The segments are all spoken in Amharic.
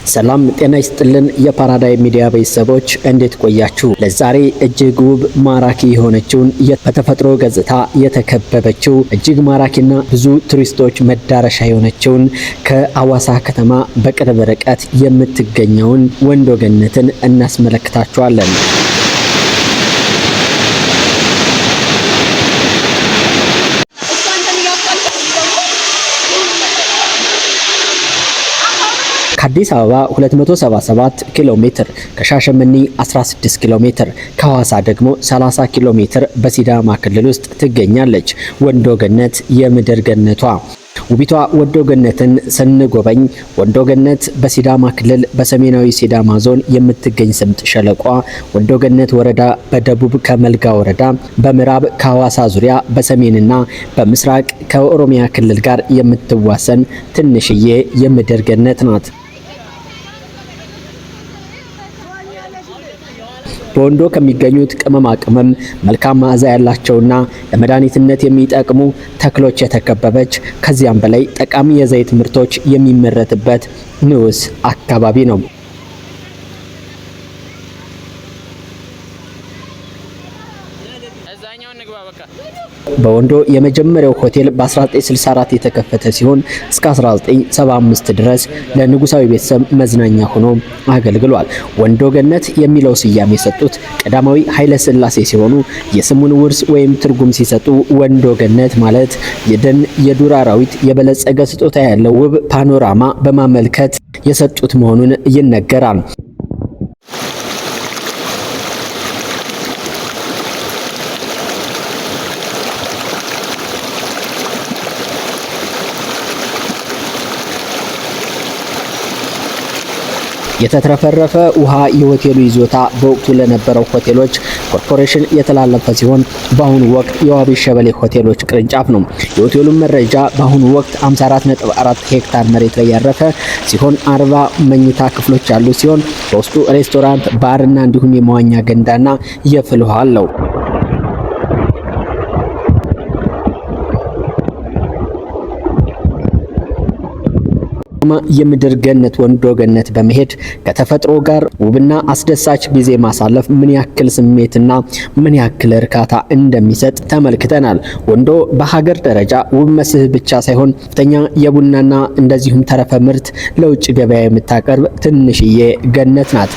ሰላም ጤና ይስጥልን የፓራዳይም ሚዲያ ቤተሰቦች እንዴት ቆያችሁ? ለዛሬ እጅግ ውብ ማራኪ የሆነችውን በተፈጥሮ ገጽታ የተከበበችው እጅግ ማራኪና ብዙ ቱሪስቶች መዳረሻ የሆነችውን ከአዋሳ ከተማ በቅርብ ርቀት የምትገኘውን ወንዶ ገነትን እናስመለክታችኋለን። ከአዲስ አበባ 277 ኪሎ ሜትር፣ ከሻሸመኔ 16 ኪሎ ሜትር፣ ከሐዋሳ ደግሞ 30 ኪሎ ሜትር በሲዳማ ክልል ውስጥ ትገኛለች። ወንዶ ገነት የምድር ገነቷ ውቢቷ ወንዶ ገነትን ስንጎበኝ ወንዶ ገነት በሲዳማ ክልል በሰሜናዊ ሲዳማ ዞን የምትገኝ ስምጥ ሸለቋ ወንዶ ገነት ወረዳ በደቡብ ከመልጋ ወረዳ በምዕራብ ከሐዋሳ ዙሪያ በሰሜንና በምስራቅ ከኦሮሚያ ክልል ጋር የምትዋሰን ትንሽዬ የምድር ገነት ናት። በወንዶ ከሚገኙት ቅመማ ቅመም መልካም መዓዛ ያላቸውና ለመድኃኒትነት የሚጠቅሙ ተክሎች የተከበበች ከዚያም በላይ ጠቃሚ የዘይት ምርቶች የሚመረትበት ንዑስ አካባቢ ነው። በወንዶ የመጀመሪያው ሆቴል በ1964 የተከፈተ ሲሆን እስከ 1975 ድረስ ለንጉሳዊ ቤተሰብ መዝናኛ ሆኖ አገልግሏል። ወንዶ ገነት የሚለው ስያሜ የሰጡት ቀዳማዊ ኃይለ ሥላሴ ሲሆኑ የስሙን ውርስ ወይም ትርጉም ሲሰጡ ወንዶ ገነት ማለት የደን የዱር አራዊት የበለጸገ ስጦታ ያለው ውብ ፓኖራማ በማመልከት የሰጡት መሆኑን ይነገራል። የተትረፈረፈ ውሃ የሆቴሉ ይዞታ በወቅቱ ለነበረው ሆቴሎች ኮርፖሬሽን የተላለፈ ሲሆን በአሁኑ ወቅት የዋቢ ሸበሌ ሆቴሎች ቅርንጫፍ ነው። የሆቴሉ መረጃ በአሁኑ ወቅት 54.4 ሄክታር መሬት ላይ ያረፈ ሲሆን 40 መኝታ ክፍሎች ያሉ ሲሆን በውስጡ ሬስቶራንት፣ ባርና እንዲሁም የመዋኛ ገንዳና የፍል ውሃ አለው። የምድር ገነት ወንዶ ገነት በመሄድ ከተፈጥሮ ጋር ውብና አስደሳች ጊዜ ማሳለፍ ምን ያክል ስሜትና ምን ያክል እርካታ እንደሚሰጥ ተመልክተናል። ወንዶ በሀገር ደረጃ ውብ መስህብ ብቻ ሳይሆን ከፍተኛ የቡናና እንደዚሁም ተረፈ ምርት ለውጭ ገበያ የምታቀርብ ትንሽዬ ገነት ናት።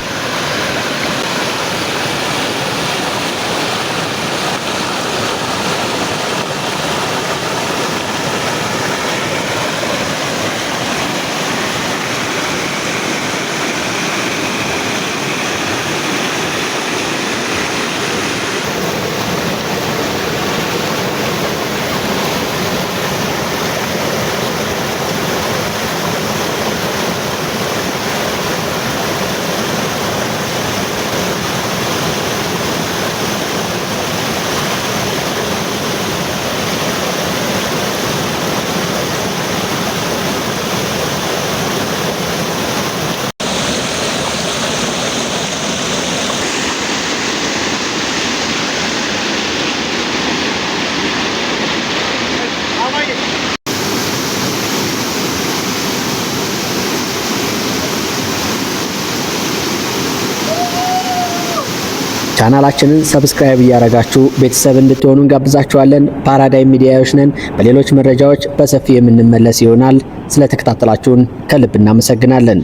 ቻናላችንን ሰብስክራይብ እያደረጋችሁ ቤተሰብ እንድትሆኑ እንጋብዛችኋለን። ፓራዳይም ሚዲያዎች ነን። በሌሎች መረጃዎች በሰፊ የምንመለስ ይሆናል። ስለተከታተላችሁን ከልብ እናመሰግናለን።